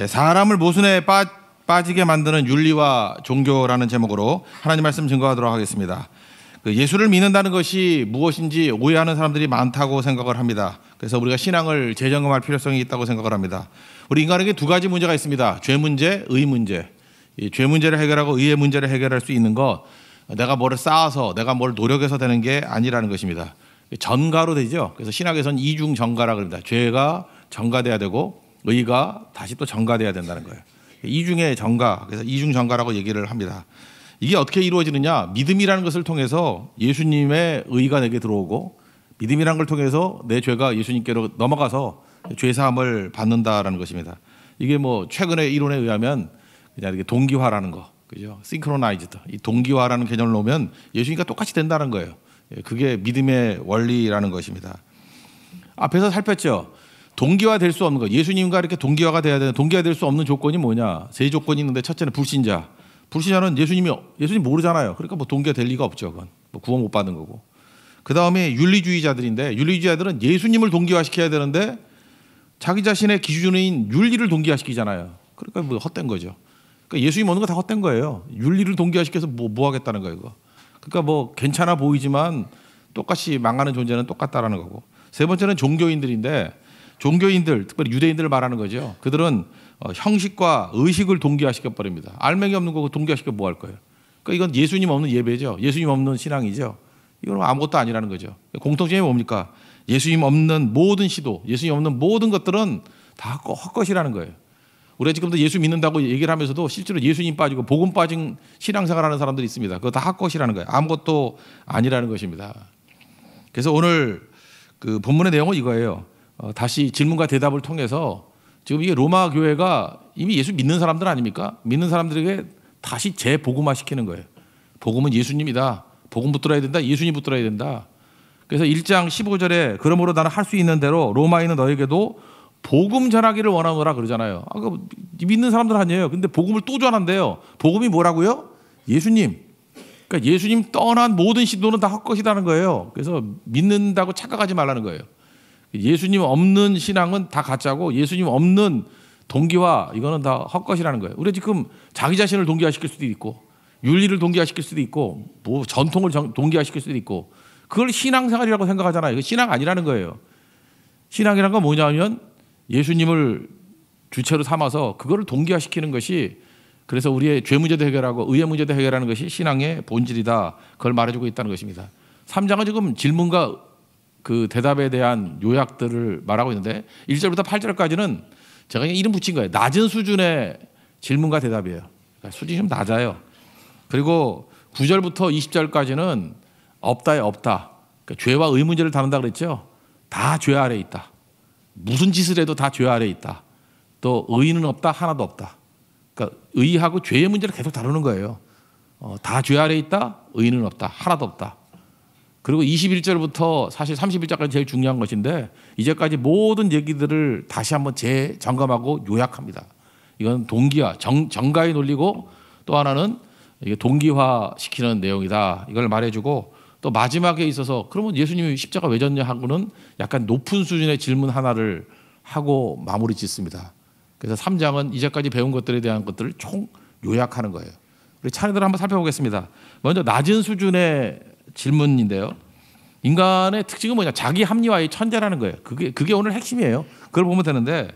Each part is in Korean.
사람을 모순에 빠지게 만드는 윤리와 종교라는 제목으로 하나님 말씀 증거하도록 하겠습니다. 예수를 믿는다는 것이 무엇인지 오해하는 사람들이 많다고 생각을 합니다. 그래서 우리가 신앙을 재점검할 필요성이 있다고 생각을 합니다. 우리 인간에게 두 가지 문제가 있습니다. 죄 문제, 의 문제. 죄 문제를 해결하고 의의 문제를 해결할 수 있는 것, 내가 뭐를 쌓아서 내가 뭘 노력해서 되는 게 아니라는 것입니다. 전가로 되죠. 그래서 신학에서는 이중 전가라고 합니다. 죄가 전가돼야 되고 의가 다시 또 전가돼야 된다는 거예요. 이중의 전가, 그래서 이중 전가라고 얘기를 합니다. 이게 어떻게 이루어지느냐? 믿음이라는 것을 통해서 예수님의 의가 내게 들어오고, 믿음이라는 걸 통해서 내 죄가 예수님께로 넘어가서 죄 사함을 받는다라는 것입니다. 이게 뭐 최근의 이론에 의하면 그냥 이렇게 동기화라는 거, 그죠? 싱크로나이즈드, 이 동기화라는 개념을 놓으면 예수님과 똑같이 된다는 거예요. 그게 믿음의 원리라는 것입니다. 앞에서 살폈죠. 동기화 될 수 없는 거, 예수님과 이렇게 동기화가 돼야 되는, 동기화 될 수 없는 조건이 뭐냐? 세 조건이 있는데, 첫째는 불신자. 불신자는 예수님 모르잖아요. 그러니까 뭐 동기화 될 리가 없죠. 그건 뭐 구원 못 받는 거고. 그 다음에 윤리주의자들인데, 윤리주의자들은 예수님을 동기화시켜야 되는데 자기 자신의 기준인 윤리를 동기화시키잖아요. 그러니까 뭐 헛된 거죠. 그러니까 예수님 오는 거 다 헛된 거예요. 윤리를 동기화시켜서 뭐 하겠다는 거예요, 이거. 그러니까 뭐 괜찮아 보이지만 똑같이 망하는 존재는 똑같다라는 거고. 세 번째는 종교인들인데, 종교인들, 특별히 유대인들을 말하는 거죠. 그들은 형식과 의식을 동기화시켜 버립니다. 알맹이 없는 거 동기화시켜 뭐 할 거예요? 그러니까 이건 예수님 없는 예배죠. 예수님 없는 신앙이죠. 이건 아무것도 아니라는 거죠. 공통점이 뭡니까? 예수님 없는 모든 시도, 예수님 없는 모든 것들은 다 헛것이라는 거예요. 우리가 지금도 예수 믿는다고 얘기를 하면서도 실제로 예수님 빠지고 복음 빠진 신앙생활하는 사람들이 있습니다. 그거 다 헛것이라는 거예요. 아무것도 아니라는 것입니다. 그래서 오늘 그 본문의 내용은 이거예요. 다시 질문과 대답을 통해서 지금 이게 로마 교회가 이미 예수 믿는 사람들 아닙니까? 믿는 사람들에게 다시 재복음화 시키는 거예요. 복음은 예수님이다. 복음 붙들어야 된다. 예수님 붙들어야 된다. 그래서 1장 15절에 그러므로 나는 할 수 있는 대로 로마에 있는 너에게도 복음 전하기를 원하노라 그러잖아요. 믿는 사람들 아니에요. 근데 복음을 또 전한대요. 복음이 뭐라고요? 예수님. 그러니까 예수님 떠난 모든 시도는 다 헛것이라는 거예요. 그래서 믿는다고 착각하지 말라는 거예요. 예수님 없는 신앙은 다 가짜고, 예수님 없는 동기화, 이거는 다 헛것이라는 거예요. 우리가 지금 자기 자신을 동기화시킬 수도 있고, 윤리를 동기화시킬 수도 있고, 뭐 전통을 동기화시킬 수도 있고, 그걸 신앙생활이라고 생각하잖아요. 이거 신앙 아니라는 거예요. 신앙이란 건 뭐냐면 예수님을 주체로 삼아서 그거를 동기화시키는 것이, 그래서 우리의 죄 문제도 해결하고 의의 문제도 해결하는 것이 신앙의 본질이다. 그걸 말해주고 있다는 것입니다. 3장은 지금 질문과 그 대답에 대한 요약들을 말하고 있는데, 1절부터 8절까지는 제가 그냥 이름 붙인 거예요. 낮은 수준의 질문과 대답이에요. 그러니까 수준이 좀 낮아요. 그리고 9절부터 20절까지는 없다에 없다. 그러니까 죄와 의 문제를 다룬다 그랬죠. 다 죄 아래에 있다. 무슨 짓을 해도 다 죄 아래에 있다. 또 의는 없다, 하나도 없다. 그러니까 의하고 죄의 문제를 계속 다루는 거예요. 다 죄 아래에 있다, 의는 없다, 하나도 없다. 그리고 21절부터 사실 31절까지 제일 중요한 것인데, 이제까지 모든 얘기들을 다시 한번 재점검하고 요약합니다. 이건 동기화, 정가의 논리고, 또 하나는 이게 동기화시키는 내용이다. 이걸 말해주고, 또 마지막에 있어서 그러면 예수님이 십자가 왜 졌냐 하고는 약간 높은 수준의 질문 하나를 하고 마무리 짓습니다. 그래서 3장은 이제까지 배운 것들에 대한 것들을 총 요약하는 거예요. 우리 차례대로 한번 살펴보겠습니다. 먼저 낮은 수준의 질문인데요. 인간의 특징은 뭐냐? 자기 합리화의 천재라는 거예요. 그게 오늘 핵심이에요. 그걸 보면 되는데,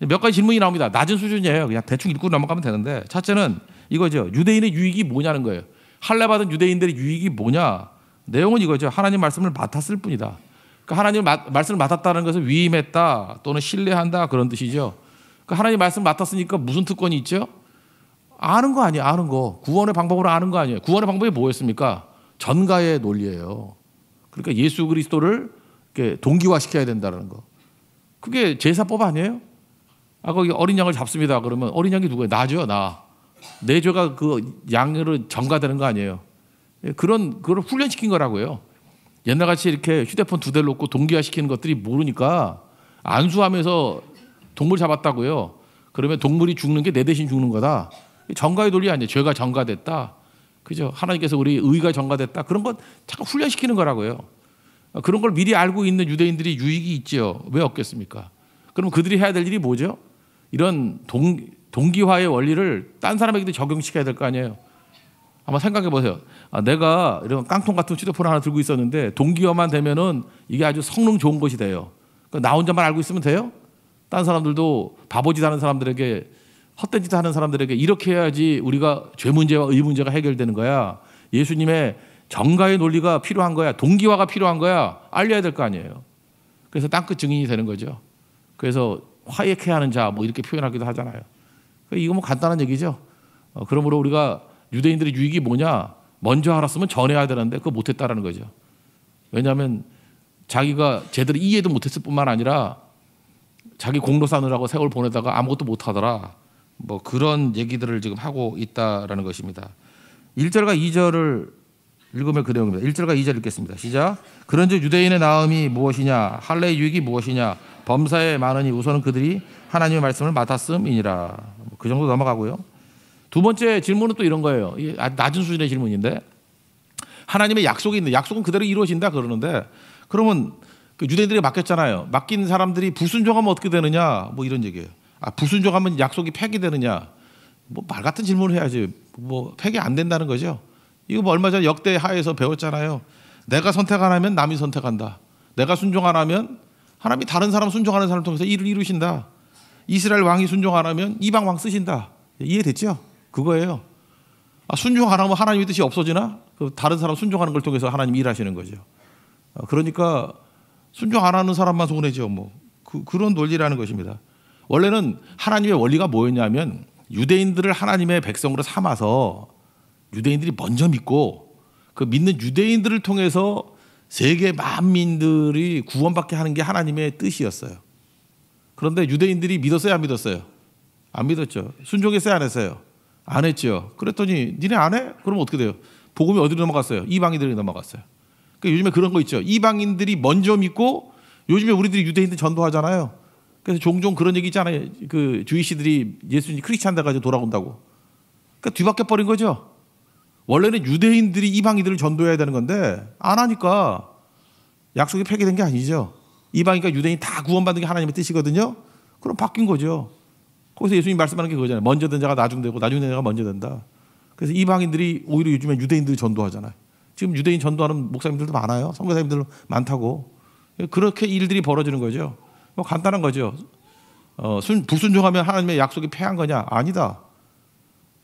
몇 가지 질문이 나옵니다. 낮은 수준이에요. 그냥 대충 읽고 넘어가면 되는데, 첫째는 이거죠. 유대인의 유익이 뭐냐는 거예요. 할례 받은 유대인들의 유익이 뭐냐? 내용은 이거죠. 하나님 말씀을 맡았을 뿐이다. 그러니까 하나님 말씀을 맡았다는 것은 위임했다 또는 신뢰한다 그런 뜻이죠. 그러니까 하나님 말씀 맡았으니까 무슨 특권이 있죠? 아는 거 아니에요. 아는 거. 구원의 방법으로 아는 거 아니에요. 구원의 방법이 뭐였습니까? 전가의 논리예요. 그러니까 예수 그리스도를 이렇게 동기화시켜야 된다는 거. 그게 제사법 아니에요? 거기 어린 양을 잡습니다. 그러면 어린 양이 누구예요? 나죠, 나. 내 죄가 그 양으로 전가되는 거 아니에요. 그걸 훈련시킨 거라고요. 옛날같이 이렇게 휴대폰 2대를 놓고 동기화시키는 것들이 모르니까 안수하면서 동물 잡았다고요. 그러면 동물이 죽는 게 내 대신 죽는 거다. 전가의 논리 아니에요. 죄가 전가됐다. 그죠? 하나님께서 우리 의가 전가됐다. 그런 것 잠깐 훈련시키는 거라고요. 그런 걸 미리 알고 있는 유대인들이 유익이 있죠. 왜 없겠습니까? 그럼 그들이 해야 될 일이 뭐죠? 이런 동기화의 원리를 딴 사람에게도 적용시켜야 될 거 아니에요. 한번 생각해 보세요. 내가 이런 깡통 같은 휴대폰 하나 들고 있었는데 동기화만 되면은 이게 아주 성능 좋은 것이 돼요. 나 혼자만 알고 있으면 돼요? 딴 사람들도 바보짓 하는 사람들에게, 헛된 짓 하는 사람들에게 이렇게 해야지 우리가 죄 문제와 의 문제가 해결되는 거야. 예수님의 정가의 논리가 필요한 거야. 동기화가 필요한 거야. 알려야 될 거 아니에요. 그래서 땅끝 증인이 되는 거죠. 그래서 화해케 하는 자 뭐 이렇게 표현하기도 하잖아요. 이거 뭐 간단한 얘기죠. 그러므로 우리가 유대인들의 유익이 뭐냐? 먼저 알았으면 전해야 되는데 그거 못했다라는 거죠. 왜냐하면 자기가 제대로 이해도 못했을 뿐만 아니라 자기 공로 쌓느라고 세월 보내다가 아무것도 못하더라. 뭐 그런 얘기들을 지금 하고 있다라는 것입니다. 1절과 2절을 읽으면 그 내용입니다. 1절과 2절 읽겠습니다. 시작. 그런즉 유대인의 나음이 무엇이냐? 할례의 유익이 무엇이냐? 범사에 많으니 우선은 그들이 하나님의 말씀을 맡았음이니라. 그 정도 넘어가고요. 두 번째 질문은 또 이런 거예요. 낮은 수준의 질문인데, 하나님의 약속이 있는데 약속은 그대로 이루어진다 그러는데, 그러면 그 유대인들에게 맡겼잖아요. 맡긴 사람들이 불순종하면 어떻게 되느냐? 뭐 이런 얘기예요. 불순종하면 약속이 폐기되느냐? 뭐 말 같은 질문을 해야지. 뭐 폐기 안 된다는 거죠. 이거 뭐 얼마 전에 역대 하에서 배웠잖아요. 내가 선택 안 하면 남이 선택한다. 내가 순종 안 하면 하나님이 다른 사람 순종하는 사람을 통해서 일을 이루신다. 이스라엘 왕이 순종 안 하면 이방 왕 쓰신다. 이해됐죠? 그거예요. 순종 안 하면 하나님의 뜻이 없어지나? 다른 사람 순종하는 걸 통해서 하나님 일하시는 거죠. 그러니까 순종 안 하는 사람만 손해죠. 뭐 그런 논리라는 것입니다. 원래는 하나님의 원리가 뭐였냐면, 유대인들을 하나님의 백성으로 삼아서 유대인들이 먼저 믿고 그 믿는 유대인들을 통해서 세계 만민들이 구원받게 하는 게 하나님의 뜻이었어요. 그런데 유대인들이 믿었어요, 안 믿었어요? 안 믿었죠. 순종했어요, 안 했어요? 안 했죠. 그랬더니 니네 안 해? 그러면 어떻게 돼요? 복음이 어디로 넘어갔어요? 이방인들이 넘어갔어요. 그러니까 요즘에 그런 거 있죠. 이방인들이 먼저 믿고, 요즘에 우리들이 유대인들 전도하잖아요. 그래서 종종 그런 얘기 있잖아요. 그 주이시들이 예수님 크리스찬 돼가지고 돌아온다고. 그러니까 뒤바뀌어 버린 거죠. 원래는 유대인들이 이방인들을 전도해야 되는 건데 안 하니까 약속이 폐기된 게 아니죠. 이방인과 유대인 다 구원받는 게 하나님의 뜻이거든요. 그럼 바뀐 거죠. 거기서 예수님 말씀하는 게 그거잖아요. 먼저 된 자가 나중 되고 나중 된 자가 먼저 된다. 그래서 이방인들이 오히려 요즘에 유대인들이 전도하잖아요. 지금 유대인 전도하는 목사님들도 많아요. 선교사님들 많다고. 그렇게 일들이 벌어지는 거죠. 뭐 간단한 거죠. 불순종하면 하나님의 약속이 폐한 거냐? 아니다.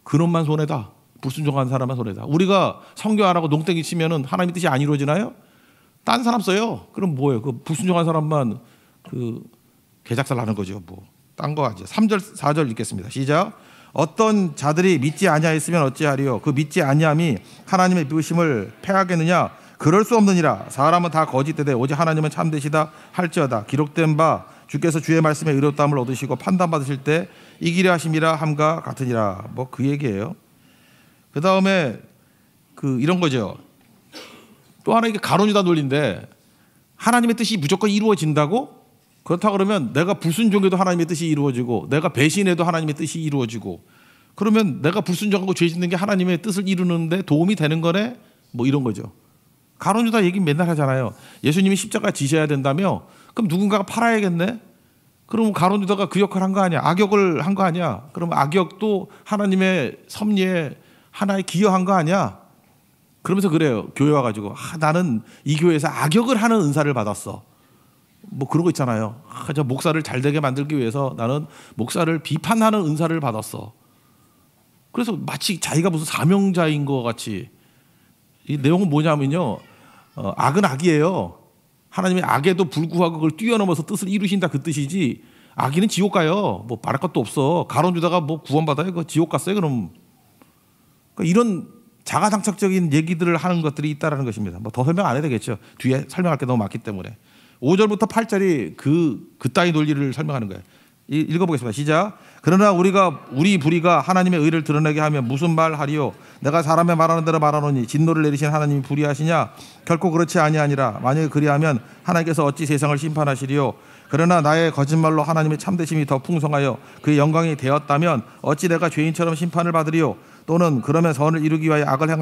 그놈만 손해다. 불순종한 사람만 손해다. 우리가 성교 안 하고 농땡이 치면은 하나님의 뜻이 안 이루어지나요? 딴 사람 써요. 그럼 뭐예요? 그 불순종한 사람만 그 개작살 나는 거죠. 뭐 딴 거 하죠. 3절 4절 읽겠습니다. 시작. 어떤 자들이 믿지 아니하였으면 어찌하리요? 그 믿지 아니함이 하나님의 부심을 패하겠느냐? 그럴 수 없느니라. 사람은 다 거짓되되 오직 하나님은 참되시다 할지어다. 기록된 바 주께서 주의 말씀에 의롭다함을 얻으시고 판단받으실 때 이기려 하심이라 함과 같으니라. 뭐 그 얘기예요. 그 다음에 이런 거죠. 또 하나 이게 가론유다 논리인데, 하나님의 뜻이 무조건 이루어진다고? 그렇다 그러면 내가 불순종해도 하나님의 뜻이 이루어지고, 내가 배신해도 하나님의 뜻이 이루어지고, 그러면 내가 불순종하고 죄 짓는 게 하나님의 뜻을 이루는데 도움이 되는 거네? 뭐 이런 거죠. 가론유다 얘기 맨날 하잖아요. 예수님이 십자가 지셔야 된다며? 그럼 누군가가 팔아야겠네? 그럼 가론유다가 그 역할을 한 거 아니야? 악역을 한 거 아니야? 그럼 악역도 하나님의 섭리에 하나에 기여한 거 아니야? 그러면서 그래요. 교회 와가지고 나는 이 교회에서 악역을 하는 은사를 받았어. 뭐 그런 거 있잖아요. 저 목사를 잘 되게 만들기 위해서 나는 목사를 비판하는 은사를 받았어. 그래서 마치 자기가 무슨 사명자인 것 같이. 이 내용은 뭐냐면요. 악은 악이에요. 하나님의 악에도 불구하고 그걸 뛰어넘어서 뜻을 이루신다, 그 뜻이지. 악인은 지옥 가요. 뭐 말할 것도 없어. 가론유다가 뭐 구원받아요? 그 지옥 갔어요? 그럼. 그러니까 이런 자가당착적인 얘기들을 하는 것들이 있다는 것입니다. 뭐 더 설명 안 해도 되겠죠. 뒤에 설명할 게 너무 많기 때문에. 5절부터 8절이 그 따위 논리를 설명하는 거예요. 읽어보겠습니다. 시작. 그러나 우리 불의가 하나님의 의를 드러내게 하면 무슨 말 하리요? 내가 사람의 말하는 대로 말하노니 진노를 내리신 하나님이 불의하시냐? 결코 그렇지 아니하니라. 만약에 그리하면 하나님께서 어찌 세상을 심판하시리요? 그러나 나의 거짓말로 하나님의 참되심이 더 풍성하여 그의 영광이 되었다면 어찌 내가 죄인처럼 심판을 받으리요? 또는 그러면 선을 이루기 위하여 악을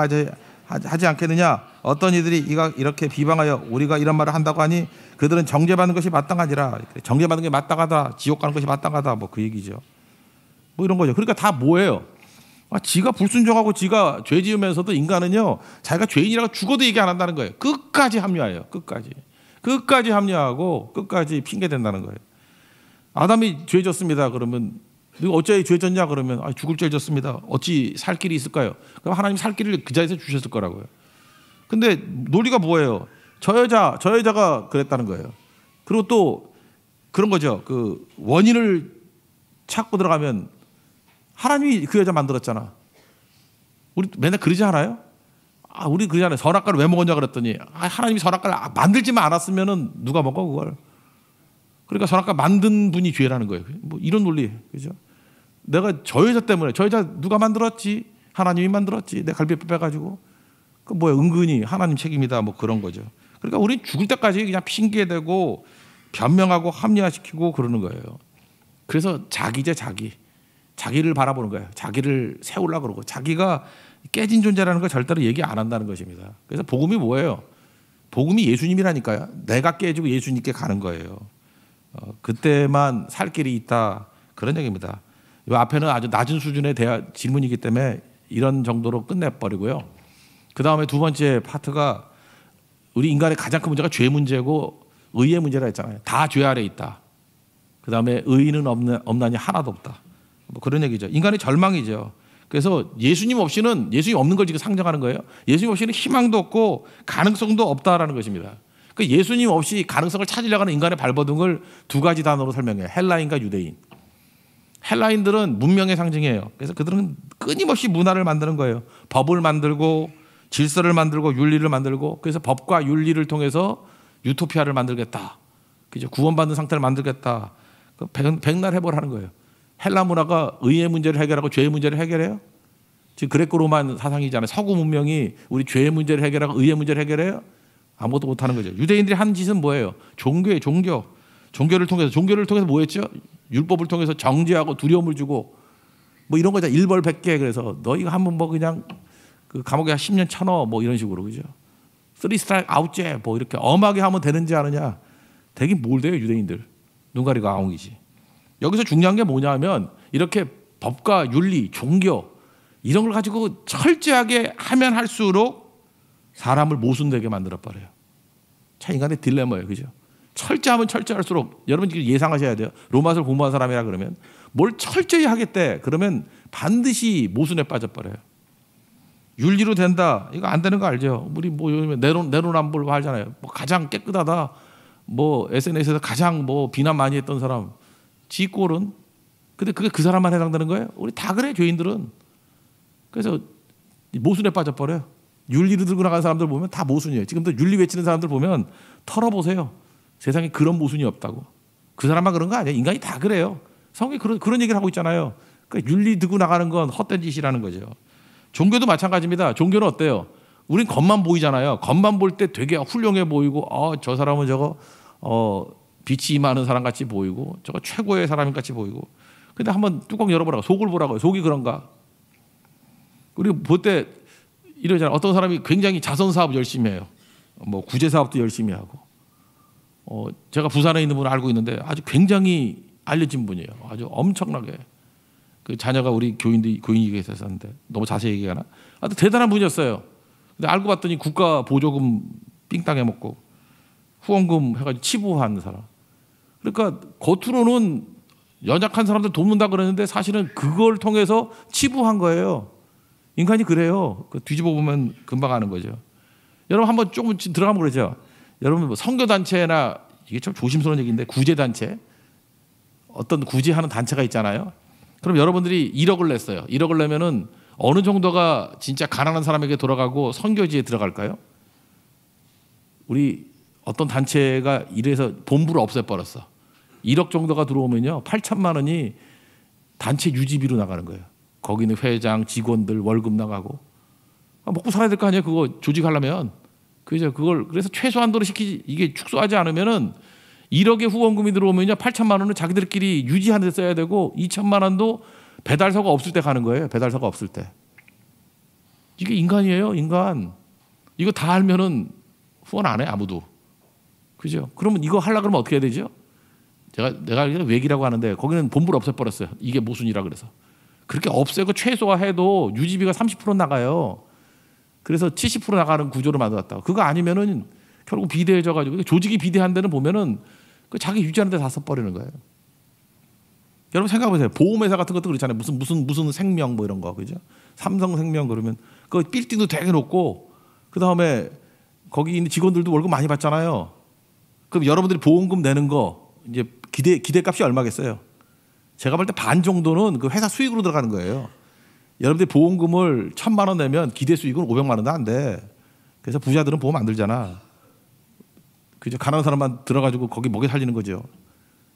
하지 않겠느냐? 어떤 이들이 이렇게 비방하여 우리가 이런 말을 한다고 하니 그들은 정죄받는 것이 마땅하니라. 정죄받는 게 마땅하다, 지옥 가는 것이 마땅하다, 뭐 그 얘기죠. 뭐 이런 거죠. 그러니까 다 뭐예요? 지가 불순종하고 지가 죄 지으면서도 인간은요, 자기가 죄인이라고 죽어도 얘기 안 한다는 거예요. 끝까지 합리화해요. 끝까지 합리화하고 끝까지 핑계 댄다는 거예요. 아담이 죄 졌습니다. 그러면 너 어찌 죄 졌냐? 그러면 죽을 죄 졌습니다. 어찌 살 길이 있을까요? 그럼 하나님 살 길을 그 자리에서 주셨을 거라고요. 근데 논리가 뭐예요? 저 여자가 그랬다는 거예요. 그리고 또 그런 거죠. 그 원인을 찾고 들어가면 하나님이 그 여자 만들었잖아. 우리 맨날 그러지 않아요? 우리 그러지 않아요. 선악과를 왜 먹었냐 그랬더니 하나님이 선악과를 만들지만 않았으면은 누가 먹어 그걸? 그러니까 선악과 만든 분이 죄라는 거예요. 뭐 이런 논리, 그죠? 내가 저 여자 때문에, 저 여자 누가 만들었지? 하나님이 만들었지. 내 갈비뼈 빼가지고. 그 뭐야, 은근히 하나님 책임이다, 뭐 그런 거죠. 그러니까 우린 죽을 때까지 그냥 핑계대고 변명하고 합리화시키고 그러는 거예요. 그래서 자기제 자기를 바라보는 거예요. 자기를 세우려고 그러고 자기가 깨진 존재라는 걸 절대로 얘기 안 한다는 것입니다. 그래서 복음이 뭐예요? 복음이 예수님이라니까요. 내가 깨지고 예수님께 가는 거예요. 그때만 살 길이 있다, 그런 얘기입니다. 이 앞에는 아주 낮은 수준의 질문이기 때문에 이런 정도로 끝내버리고요. 그 다음에 두 번째 파트가 우리 인간의 가장 큰 문제가 죄 문제고 의의 문제라 했잖아요. 다 죄 아래 있다. 그 다음에 의인은 없나니 하나도 없다. 뭐 그런 얘기죠. 인간의 절망이죠. 그래서 예수님 없는 걸 지금 상정하는 거예요. 예수님 없이는 희망도 없고 가능성도 없다라는 것입니다. 그 예수님 없이 가능성을 찾으려고 하는 인간의 발버둥을 두 가지 단어로 설명해요. 헬라인과 유대인. 헬라인들은 문명의 상징이에요. 그래서 그들은 끊임없이 문화를 만드는 거예요. 법을 만들고 질서를 만들고 윤리를 만들고, 그래서 법과 윤리를 통해서 유토피아를 만들겠다. 그죠? 구원받는 상태를 만들겠다. 백날 해보라는 거예요. 헬라 문화가 의의 문제를 해결하고 죄의 문제를 해결해요? 지금 그레코 로만 사상이잖아요. 서구 문명이 우리 죄의 문제를 해결하고 의의 문제를 해결해요? 아무것도 못하는 거죠. 유대인들이 하는 짓은 뭐예요? 종교예요. 종교를 통해서 뭐 했죠? 율법을 통해서 정죄하고 두려움을 주고 뭐 이런 거잖아요. 일벌백계. 그래서 너희가 한번 뭐 그냥 그 감옥에 10년 쳐넣어 뭐 이런 식으로, 그죠? 3 스트라이크 아웃제 뭐 이렇게 엄하게 하면 되는지 않느냐? 되긴 뭘 돼요, 유대인들. 눈 가리고 아웅이지. 여기서 중요한 게 뭐냐면 이렇게 법과 윤리, 종교 이런 걸 가지고 철저하게 하면 할수록 사람을 모순되게 만들어버려요. 참 인간의 딜레마예요. 그죠? 철저하면 철저할수록 여러분 지금 예상하셔야 돼요. 로마서를 공부한 사람이라 그러면 뭘 철저히 하겠대. 그러면 반드시 모순에 빠져버려요. 윤리로 된다. 이거 안 되는 거 알죠? 우리 뭐 요즘에 내로남불 하잖아요. 뭐 가장 깨끗하다. 뭐 SNS에서 가장 뭐 비난 많이 했던 사람. 지 꼴은. 근데 그게 그 사람만 해당되는 거예요? 우리 다 그래, 죄인들은. 그래서 모순에 빠져버려요. 윤리를 들고 나가는 사람들 보면 다 모순이에요. 지금도 윤리 외치는 사람들 보면 털어보세요. 세상에 그런 모순이 없다고. 그 사람만 그런 거 아니에요. 인간이 다 그래요. 성경이 그런 얘기를 하고 있잖아요. 그러니까 윤리 들고 나가는 건 헛된 짓이라는 거죠. 종교도 마찬가지입니다. 종교는 어때요? 우린 겉만 보이잖아요. 겉만 볼 때 되게 훌륭해 보이고, 저 사람은 저거 빛이 임하는 사람 같이 보이고, 저거 최고의 사람 같이 보이고. 근데 한번 뚜껑 열어보라고, 속을 보라고요. 속이 그런가? 우리 볼 때 이러잖아요. 어떤 사람이 굉장히 자선 사업 열심히 해요. 뭐 구제 사업도 열심히 하고. 제가 부산에 있는 분을 알고 있는데 아주 굉장히 알려진 분이에요. 아주 엄청나게. 그 자녀가 우리 교인이 계셨었는데 너무 자세히 얘기하나? 아주 대단한 분이었어요. 근데 알고 봤더니 국가 보조금 삥땅 해먹고 후원금 해가지고 치부한 사람. 그러니까 겉으로는 연약한 사람들 돕는다 그러는데 사실은 그걸 통해서 치부한 거예요. 인간이 그래요. 뒤집어 보면 금방 아는 거죠. 여러분 한번 조금 들어가면 그러죠. 여러분 뭐 선교단체나 이게 참 조심스러운 얘기인데 구제단체, 어떤 구제하는 단체가 있잖아요. 그럼 여러분들이 1억을 냈어요. 1억을 내면은 어느 정도가 진짜 가난한 사람에게 돌아가고 선교지에 들어갈까요? 우리 어떤 단체가 이래서 본부를 없애버렸어. 1억 정도가 들어오면요 8천만 원이 단체 유지비로 나가는 거예요. 거기는 회장, 직원들 월급 나가고. 먹고 살아야 될 거 아니에요. 그거 조직하려면. 그래서 최소한도로 이게 축소하지 않으면은 1억의 후원금이 들어오면요 8천만 원은 자기들끼리 유지하는 데 써야 되고 2천만 원도 배달서가 없을 때 가는 거예요. 배달서가 없을 때. 이게 인간이에요. 인간. 이거 다 알면은 후원 안 해. 아무도. 그죠? 그러면 이거 하려고 그러면 어떻게 해야 되죠? 내가 외기라고 하는데 거기는 본부를 없애버렸어요. 이게 모순이라 그래서. 그렇게 없애고 최소화해도 유지비가 30% 나가요. 그래서 70% 나가는 구조로 만들었다. 그거 아니면은 결국 비대해져 가지고 조직이 비대한 데는 보면은 그 자기 유지하는 데 다 써버리는 거예요. 여러분 생각해보세요. 보험회사 같은 것도 그렇잖아요. 무슨 생명 뭐 이런 거 그죠? 삼성생명 그러면 그 빌딩도 되게 높고 그 다음에 거기 있는 직원들도 월급 많이 받잖아요. 그럼 여러분들이 보험금 내는 거 이제 기대값이 얼마겠어요? 제가 볼 때 반 정도는 그 회사 수익으로 들어가는 거예요. 여러분들이 보험금을 1,000만 원 내면 기대 수익은 500만 원도 안 돼. 그래서 부자들은 보험 안 들잖아. 그죠? 가난한 사람만 들어가지고 거기 먹여 살리는 거죠.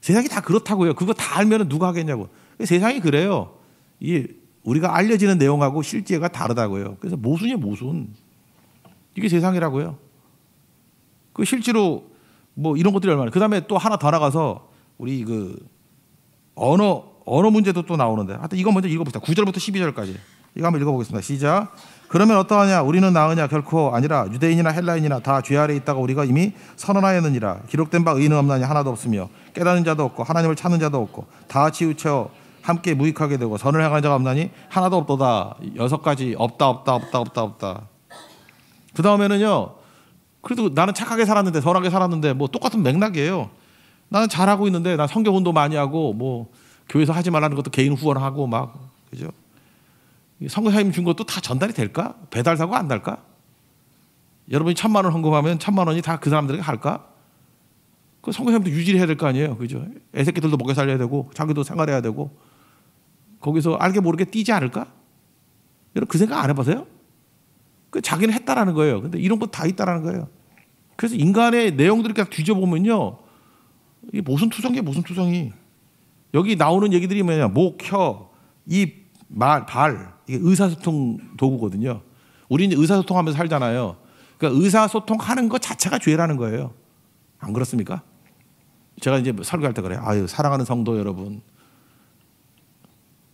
세상이 다 그렇다고요. 그거 다 알면 누가 하겠냐고. 세상이 그래요. 우리가 알려지는 내용하고 실제가 다르다고요. 그래서 모순이에요, 모순. 이게 세상이라고요. 그 실제로 뭐 이런 것들이 얼마나. 그 다음에 또 하나 더 나가서 우리 그 언어 문제도 또 나오는데. 하여튼 이거 먼저 읽어봅시다. 9절부터 12절까지. 이거 한번 읽어보겠습니다. 시작. 그러면 어떠하냐? 우리는 나으냐? 결코 아니라 유대인이나 헬라인이나 다 죄 아래 있다가 우리가 이미 선언하였느니라. 기록된 바 의는 없나니 하나도 없으며 깨닫는 자도 없고 하나님을 찾는 자도 없고 다 치우쳐 함께 무익하게 되고 선을 행하는 자가 없나니 하나도 없도다. 6가지 없다. 그 다음에는요. 그래도 나는 착하게 살았는데 선하게 살았는데 뭐 똑같은 맥락이에요. 나는 잘하고 있는데 나 성경 운동 많이 하고 뭐 교회에서 하지 말라는 것도 개인 후원하고 막 그죠? 선교사님 준 것도 다 전달이 될까? 배달 사고 안 달까? 여러분이 1,000만 원 헌금하면 1,000만 원이 다 그 사람들에게 갈까? 그 선교사님도 유지를 해야 될 거 아니에요, 그죠? 애새끼들도 먹여 살려야 되고 자기도 생활해야 되고 거기서 알게 모르게 뛰지 않을까? 여러분 그 생각 안 해보세요? 그 자기는 했다라는 거예요. 근데 이런 거 다 있다라는 거예요. 그래서 인간의 내용들을 그냥 뒤져보면요, 이게 무슨 투성이. 여기 나오는 얘기들이 뭐냐? 목, 혀, 입, 말, 발. 이게 의사소통 도구거든요. 우리는 의사소통하면서 살잖아요. 그러니까 의사소통하는 것 자체가 죄라는 거예요. 안 그렇습니까? 제가 이제 설교할 때 그래요. 아유, 사랑하는 성도 여러분,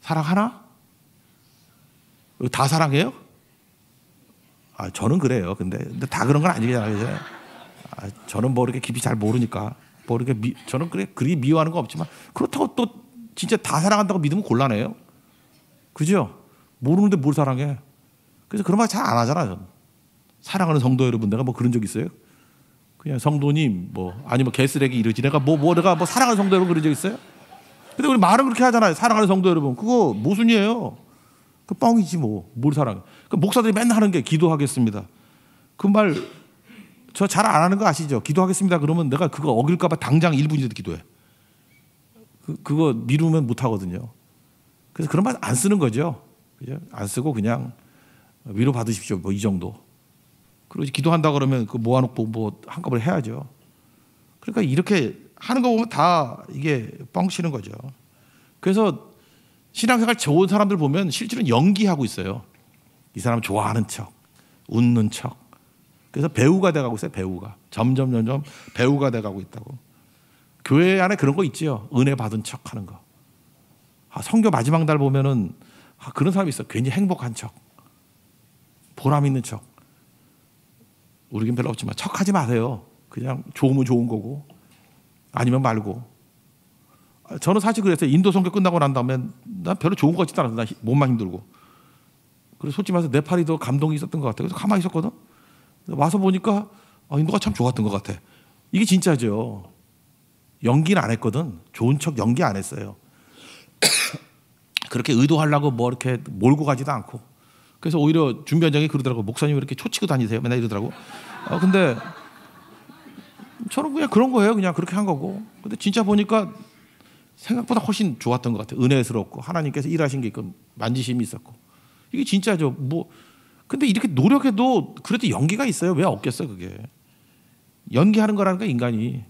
사랑하나? 다 사랑해요? 저는 그래요. 근데 다 그런 건 아니잖아요. 저는 뭐 이렇게 깊이 잘 모르니까 뭐 이렇게 저는 그리 미워하는 거 없지만 그렇다고 또 진짜 다 사랑한다고 믿으면 곤란해요. 그죠? 모르는데 뭘 사랑해? 그래서 그런 말 잘 안 하잖아요. 저는. 사랑하는 성도 여러분, 내가 뭐 그런 적 있어요? 그냥 성도님 뭐 아니면 개쓰레기 이러지. 내가 내가 사랑하는 성도 여러분 그런 적 있어요? 근데 우리 말은 그렇게 하잖아요. 사랑하는 성도 여러분. 그거 모순이에요. 그 뻥이지 뭐. 뭘 사랑해? 그 목사들이 맨날 하는 게 기도하겠습니다. 그 말 저 잘 안 하는 거 아시죠? 기도하겠습니다. 그러면 내가 그거 어길까 봐 당장 1분이라도 기도해. 그거 미루면 못 하거든요. 그래서 그런 말 안 쓰는 거죠. 그죠? 안 쓰고 그냥 위로 받으십시오. 뭐 이 정도. 그리고 기도한다 그러면 그 모아놓고 뭐 한꺼번에 해야죠. 그러니까 이렇게 하는 거 보면 다 이게 뻥치는 거죠. 그래서 신앙생활 좋은 사람들 보면 실제로는 연기하고 있어요. 이 사람 좋아하는 척, 웃는 척. 그래서 배우가 돼가고 있어요. 배우가. 점점 배우가 돼가고 있다고. 교회 안에 그런 거 있지요. 은혜 받은 척 하는 거. 성교 마지막 날 보면은 그런 사람이 있어. 괜히 행복한 척. 보람 있는 척. 우리긴 별로 없지만 척하지 마세요. 그냥 좋으면 좋은 거고 아니면 말고. 저는 사실 그랬어요. 인도 선교 끝나고 난 다음에 난 별로 좋은 거 같지도 않았어. 나 몸만 힘들고. 그래서 솔직히 말해서 네팔이 더 감동이 있었던 것 같아요. 그래서 가만히 있었거든. 와서 보니까 인도가 참 좋았던 것 같아. 이게 진짜죠. 연기는 안 했거든. 좋은 척 연기 안 했어요. 그렇게 의도하려고 뭐 이렇게 몰고 가지도 않고. 그래서 오히려 준비원장이 그러더라고. 목사님 왜 이렇게 초치고 다니세요? 맨날 이러더라고. 근데 저는 그냥 그런 거예요. 그냥 그렇게 한 거고. 근데 진짜 보니까 생각보다 훨씬 좋았던 것 같아요. 은혜스럽고 하나님께서 일하신 게 있고 만지심이 있었고. 이게 진짜죠. 뭐 근데 이렇게 노력해도 그래도 연기가 있어요. 왜 없겠어 그게. 연기하는 거라는 거 인간이.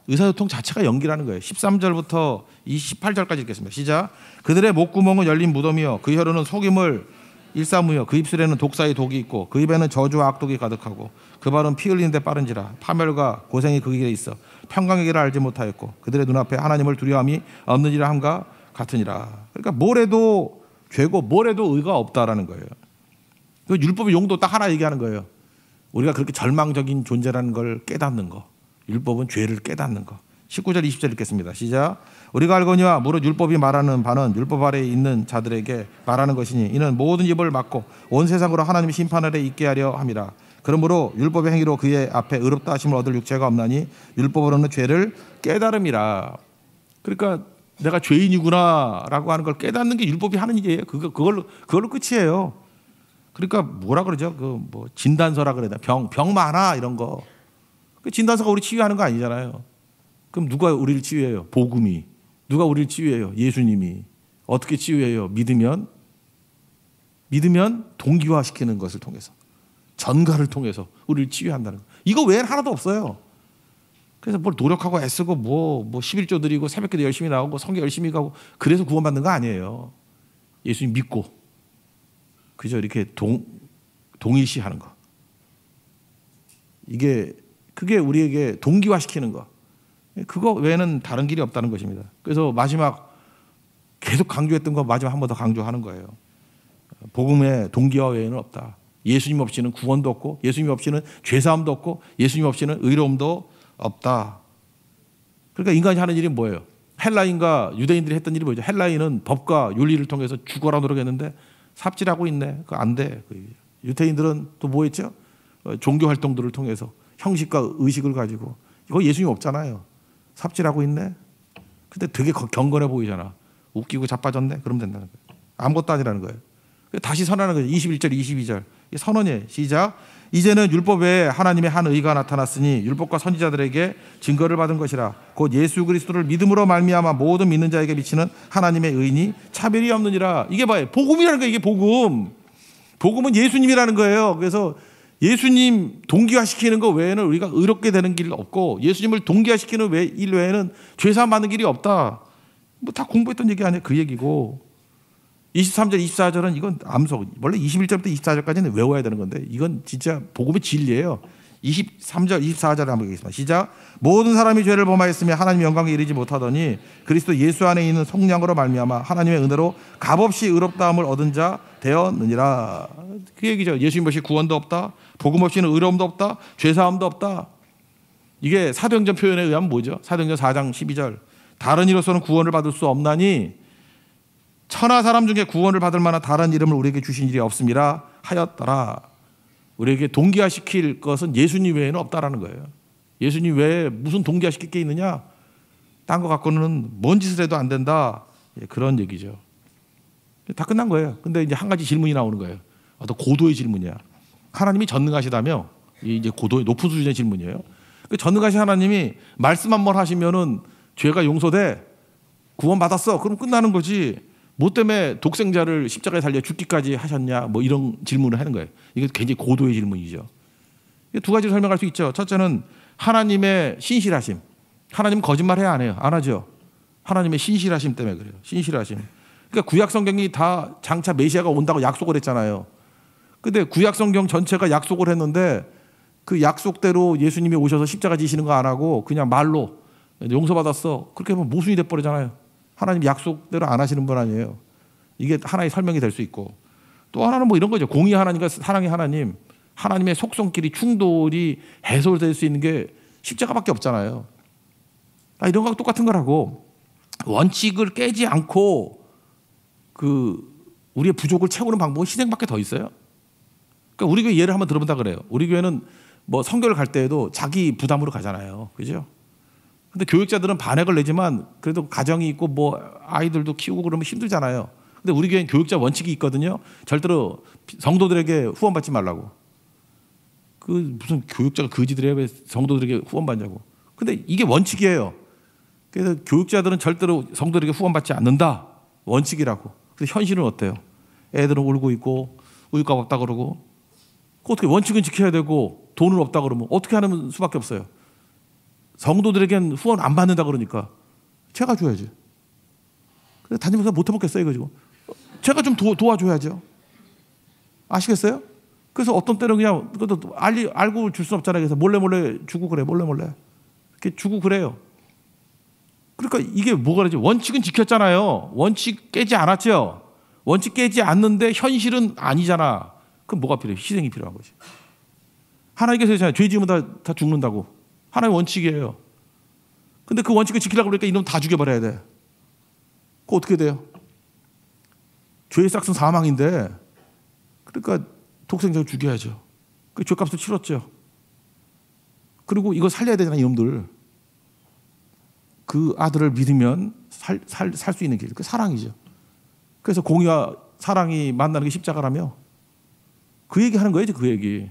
의사소통 자체가 연기라는 거예요. 13절부터 28절까지 읽겠습니다. 시작. 그들의 목구멍은 열린 무덤이요 그 혀로는 속임을 일삼으며 그 입술에는 독사의 독이 있고 그 입에는 저주와 악독이 가득하고 그 발은 피 흘리는 데 빠른지라 파멸과 고생이 그 길에 있어 평강의 길을 알지 못하였고 그들의 눈앞에 하나님을 두려움이 없느니라 함과 같으니라. 그러니까 뭘 해도 죄고 뭘 해도 의가 없다라는 거예요. 그 율법의 용도 딱 하나 얘기하는 거예요. 우리가 그렇게 절망적인 존재라는 걸 깨닫는 거. 율법은 죄를 깨닫는 거. 19절 20절 읽겠습니다. 시작. 우리가 알거니와 무릇 율법이 말하는 바는 율법 아래에 있는 자들에게 말하는 것이니 이는 모든 입을 막고 온 세상으로 하나님의 심판 아래 있게 하려 함이라. 그러므로 율법의 행위로 그의 앞에 의롭다 하심을 얻을 육체가 없나니 율법으로는 죄를 깨달음이라. 그러니까 내가 죄인이구나라고 하는 걸 깨닫는 게 율법이 하는 일이에요. 그걸로 끝이에요. 그러니까 뭐라 그러죠? 뭐 진단서라 그래야 되나? 병 많아 이런 거. 그 진단서가 우리 치유하는 거 아니잖아요. 그럼 누가 우리를 치유해요? 복음이. 누가 우리를 치유해요? 예수님이. 어떻게 치유해요? 믿으면 동기화시키는 것을 통해서, 전가를 통해서 우리를 치유한다는 거. 이거 외에는 하나도 없어요. 그래서 뭘 노력하고 애쓰고 뭐 11조 드리고 새벽기도 열심히 나오고 성경 열심히 가고 그래서 구원받는 거 아니에요. 예수님 믿고 그저 이렇게 동일시하는 거. 그게 우리에게 동기화시키는 거. 그거 외에는 다른 길이 없다는 것입니다. 그래서 마지막 계속 강조했던 거 마지막 한 번 더 강조하는 거예요. 복음의 동기화 외에는 없다. 예수님 없이는 구원도 없고 예수님 없이는 죄사함도 없고 예수님 없이는 의로움도 없다. 그러니까 인간이 하는 일이 뭐예요? 헬라인과 유대인들이 했던 일이 뭐죠? 헬라인은 법과 윤리를 통해서 죽어라 노력했는데 삽질하고 있네. 그거 안 돼. 유대인들은 또 뭐 했죠? 종교 활동들을 통해서 형식과 의식을 가지고 이거 예수님 없잖아요. 삽질하고 있네. 근데 되게 경건해 보이잖아. 웃기고 자빠졌네. 그러면 된다는 거예요. 아무것도 아니라는 거예요. 다시 선언하는 거예요. 21절 22절 선언이에요. 시작. 이제는 율법에 하나님의 한 의가 나타났으니 율법과 선지자들에게 증거를 받은 것이라. 곧 예수 그리스도를 믿음으로 말미암아 모든 믿는 자에게 미치는 하나님의 의니 차별이 없느니라. 이게 뭐예요? 복음이라는 거예요. 이게 복음. 복음은 예수님이라는 거예요. 그래서 예수님 동기화시키는 것 외에는 우리가 의롭게 되는 길 없고 예수님을 동기화시키는 일 외에는 죄사함 받는 길이 없다. 뭐 다 공부했던 얘기 아니에요. 그 얘기고. 23절 24절은 이건 암석. 원래 21절부터 24절까지는 외워야 되는 건데 이건 진짜 복음의 진리예요. 23절 24절을 한번 보겠습니다. 시작. 모든 사람이 죄를 범하였으며 하나님 영광에 이르지 못하더니 그리스도 예수 안에 있는 성령으로 말미암아 하나님의 은혜로 값없이 의롭다함을 얻은 자 되었느니라. 그 얘기죠. 예수님 없이 구원도 없다. 복음 없이는 의로움도 없다. 죄사함도 없다. 이게 사도행전 표현에 의하면 뭐죠? 사도행전 4장 12절. 다른 이로서는 구원을 받을 수 없나니 천하 사람 중에 구원을 받을 만한 다른 이름을 우리에게 주신 일이 없음이라 하였더라. 우리에게 동기화시킬 것은 예수님 외에는 없다라는 거예요. 예수님 외에 무슨 동기화시킬 게 있느냐? 딴 거 갖고는 뭔 짓을 해도 안 된다. 그런 얘기죠. 다 끝난 거예요. 근데 이제 한 가지 질문이 나오는 거예요. 어떤 고도의 질문이야. 하나님이 전능하시다며? 이제 고도의 높은 수준의 질문이에요. 그 전능하신 하나님이 말씀 한 번 하시면은 죄가 용서돼. 구원 받았어. 그럼 끝나는 거지. 뭐 때문에 독생자를 십자가에 달려 죽기까지 하셨냐? 뭐 이런 질문을 하는 거예요. 이게 굉장히 고도의 질문이죠. 두 가지로 설명할 수 있죠. 첫째는 하나님의 신실하심. 하나님 거짓말해야 안 해요. 안 하죠. 하나님의 신실하심 때문에 그래요. 신실하심. 그러니까 구약 성경이 다 장차 메시아가 온다고 약속을 했잖아요. 근데 구약 성경 전체가 약속을 했는데 그 약속대로 예수님이 오셔서 십자가 지시는 거 안 하고 그냥 말로 용서받았어. 그렇게 하면 모순이 돼버리잖아요. 하나님 약속대로 안 하시는 분 아니에요. 이게 하나의 설명이 될 수 있고 또 하나는 뭐 이런 거죠. 공의 하나님과 사랑의 하나님, 하나님의 속성끼리 충돌이 해소될 수 있는 게 십자가밖에 없잖아요. 이런 거하고 똑같은 거라고. 원칙을 깨지 않고 우리의 부족을 채우는 방법은 희생밖에 더 있어요. 그러니까 우리 교회 예를 한번 들어본다 그래요. 우리 교회는 뭐 선교를 갈 때에도 자기 부담으로 가잖아요. 그죠? 근데 교육자들은 반액을 내지만 그래도 가정이 있고 뭐 아이들도 키우고 그러면 힘들잖아요. 근데 우리 교회는 교육자 원칙이 있거든요. 절대로 성도들에게 후원받지 말라고. 무슨 교육자가 거지들이에요. 왜 성도들에게 후원받냐고. 근데 이게 원칙이에요. 그래서 교육자들은 절대로 성도들에게 후원받지 않는다. 원칙이라고. 그래서 현실은 어때요? 애들은 울고 있고 우유값 없다 그러고 어떻게 원칙은 지켜야 되고 돈은 없다 그러면 어떻게 하는 수밖에 없어요. 성도들에겐 후원 안 받는다 그러니까 제가 줘야지. 그래서 담임목사 못 해먹겠어요 이거 지금. 제가 좀 도와줘야죠. 아시겠어요? 그래서 어떤 때는 그냥 그것도 알고 줄 수 없잖아요. 그래서 몰래 주고 그래. 몰래 이렇게 주고 그래요. 그러니까 이게 뭐가 그러지? 원칙은 지켰잖아요. 원칙 깨지 않았죠. 원칙 깨지 않는데 현실은 아니잖아. 그럼 뭐가 필요해? 희생이 필요한 거지. 하나님께서 했잖아요. 죄 지으면 다 죽는다고. 하나의 원칙이에요. 근데 그 원칙을 지키려고 그러니까 이놈 다 죽여버려야 돼. 그거 어떻게 돼요? 죄의 싹은 사망인데, 그러니까 독생자를 죽여야죠. 그 죄값을 치렀죠. 그리고 이거 살려야 되잖아, 이놈들. 그 아들을 믿으면 살 수 있는 길, 그 사랑이죠. 그래서 공의와 사랑이 만나는 게 십자가라며 그 얘기 하는 거예요, 그 얘기.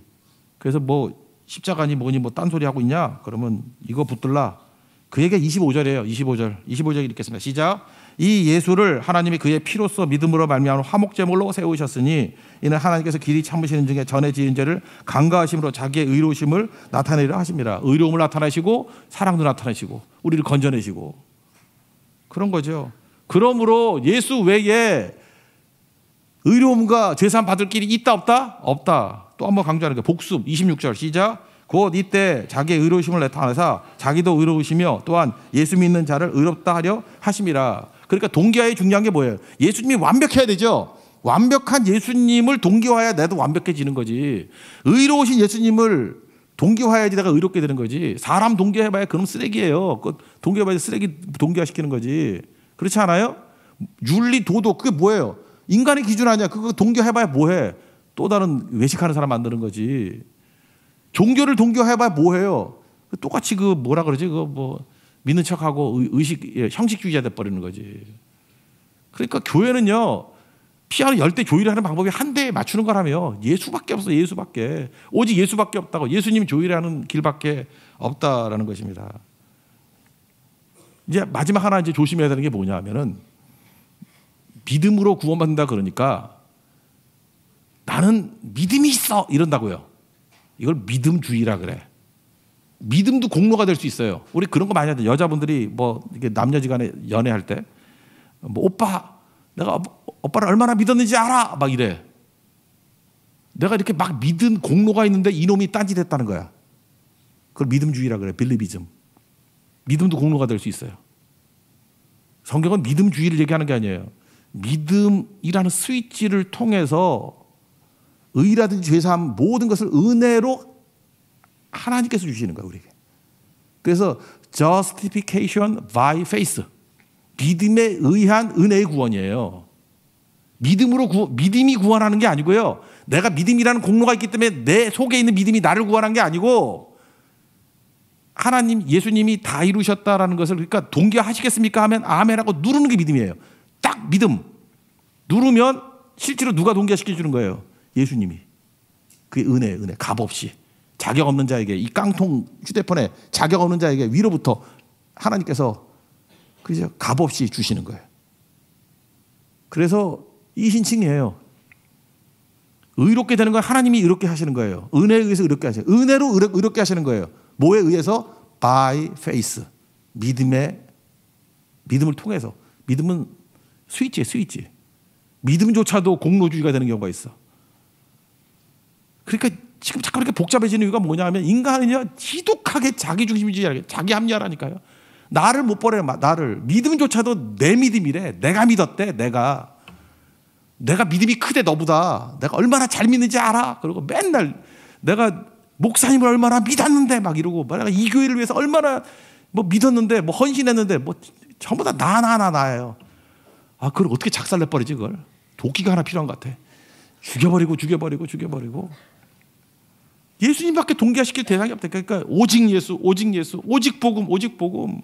그래서 뭐 십자가니 뭐니 뭐 딴소리 하고 있냐? 그러면 이거 붙들라. 그 얘기가 25절이에요. 25절 읽겠습니다. 시작. 이 예수를 하나님이 그의 피로써 믿음으로 말미암아 화목제물로 세우셨으니 이는 하나님께서 길이 참으시는 중에 전에 지은 죄를 간과하심으로 자기의 의로우심을 나타내려 하십니다. 의로움을 나타내시고 사랑도 나타내시고 우리를 건져내시고 그런 거죠. 그러므로 예수 외에 의로움과 죄사함 받을 길이 있다 없다? 없다. 또 한 번 강조하는 게 복습 26절 시작. 곧 이때 자기의 의로우심을 나타내사 자기도 의로우시며 또한 예수 믿는 자를 의롭다 하려 하심이라. 그러니까 동기화에 중요한 게 뭐예요? 예수님이 완벽해야 되죠. 완벽한 예수님을 동기화해야 나도 완벽해지는 거지. 의로우신 예수님을 동기화해야지 내가 의롭게 되는 거지. 사람 동기화해봐야 그럼 쓰레기예요. 그 동기화해봐야 쓰레기 동기화시키는 거지. 그렇지 않아요? 윤리, 도덕 그게 뭐예요? 인간의 기준 아니야. 그거 동기화해봐야 뭐해? 또 다른 외식하는 사람 만드는 거지. 종교를 동기화해봐야 뭐해요? 똑같이 그 뭐라 그러지? 그 뭐 믿는 척하고 형식주의자 돼 버리는 거지. 그러니까 교회는요 피아노 10대 조율하는 방법이 한 대에 맞추는 거라며. 예수밖에 없어. 예수밖에. 오직 예수밖에 없다고. 예수님이 조율하는 길밖에 없다라는 것입니다. 이제 마지막 하나 이제 조심해야 되는 게 뭐냐 하면은 믿음으로 구원받는다 그러니까 나는 믿음이 있어 이런다고요. 이걸 믿음주의라 그래. 믿음도 공로가 될 수 있어요. 우리 그런 거 많이 하죠. 여자분들이 뭐 이렇게 남녀지간에 연애할 때 뭐 오빠 내가 오빠를 얼마나 믿었는지 알아 막 이래. 내가 이렇게 막 믿은 공로가 있는데 이놈이 딴짓했다는 거야. 그걸 믿음주의라 그래. 빌리비즘. 믿음도 공로가 될 수 있어요. 성경은 믿음주의를 얘기하는 게 아니에요. 믿음이라는 스위치를 통해서 의라든지 죄사함 모든 것을 은혜로 하나님께서 주시는 거예요, 우리에게. 그래서 justification by faith. 믿음에 의한 은혜의 구원이에요. 믿음이 구원하는 게 아니고요. 내가 믿음이라는 공로가 있기 때문에 내 속에 있는 믿음이 나를 구원한 게 아니고 하나님, 예수님이 다 이루셨다라는 것을 그러니까 동기화하시겠습니까 하면 아멘하고 누르는 게 믿음이에요. 딱 믿음. 누르면 실제로 누가 동기화시켜 주는 거예요? 예수님이. 그게 은혜, 값없이. 자격 없는 자에게, 이 깡통 휴대폰에 자격 없는 자에게 위로부터 하나님께서 그죠? 값없이 주시는 거예요. 그래서 이 신칭이에요. 의롭게 되는 건 하나님이 의롭게 하시는 거예요. 은혜에 의해서 의롭게 하시는 거예요. 은혜로 의롭게 하시는 거예요. 뭐에 의해서? By faith. 믿음을 통해서. 믿음은 스위치예요, 스위치. 믿음조차도 공로주의가 되는 경우가 있어. 그러니까 지금 자꾸 이렇게 복잡해지는 이유가 뭐냐 하면 인간은요 지독하게 자기중심주의, 자기 합리화라니까요. 나를 못 버려요. 나를. 믿음조차도 내 믿음이래. 내가 믿었대. 내가 믿음이 크대 너보다. 내가 얼마나 잘 믿는지 알아. 그리고 맨날 내가 목사님을 얼마나 믿었는데 막 이러고 내가 이 교회를 위해서 얼마나 뭐 믿었는데 뭐 헌신했는데 뭐 전부 다 나예요. 아 그걸 어떻게 작살내버리지 그걸. 도끼가 하나 필요한 것 같아. 죽여버리고 예수님밖에 동기화시킬 대상이 없다. 그러니까 오직 예수, 오직 복음.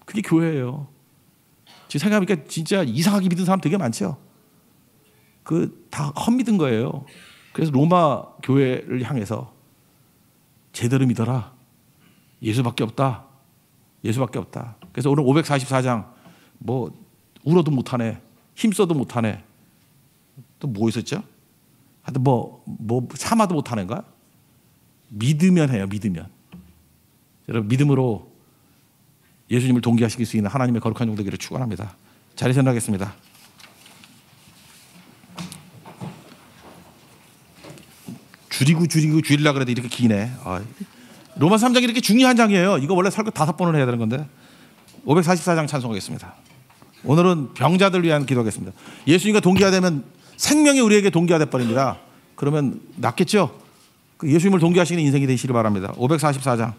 그게 교회예요. 지금 생각해보니까 진짜 이상하게 믿는 사람 되게 많죠. 그 다 헛믿은 거예요. 그래서 로마 교회를 향해서 제대로 믿어라. 예수밖에 없다. 그래서 오늘 544장 뭐 울어도 못하네, 힘써도 못하네. 또 뭐 있었죠? 하여튼 뭐 참아도 못하는가? 믿으면 해요. 여러분 믿음으로 예수님을 동기화시킬 수 있는 하나님의 거룩한 종 되기를 축원합니다. 자리에서 나가겠습니다. 줄이려고 그래도 이렇게 기네. 로마 3장이 이렇게 중요한 장이에요. 이거 원래 설교 5번을 해야 되는 건데 544장 찬송하겠습니다. 오늘은 병자들 위한 기도하겠습니다. 예수님과 동기화되면 생명이 우리에게 동기화돼 버립니다. 그러면 낫겠죠? 예수님을 동기화시키는 인생이 되시길 바랍니다. 544장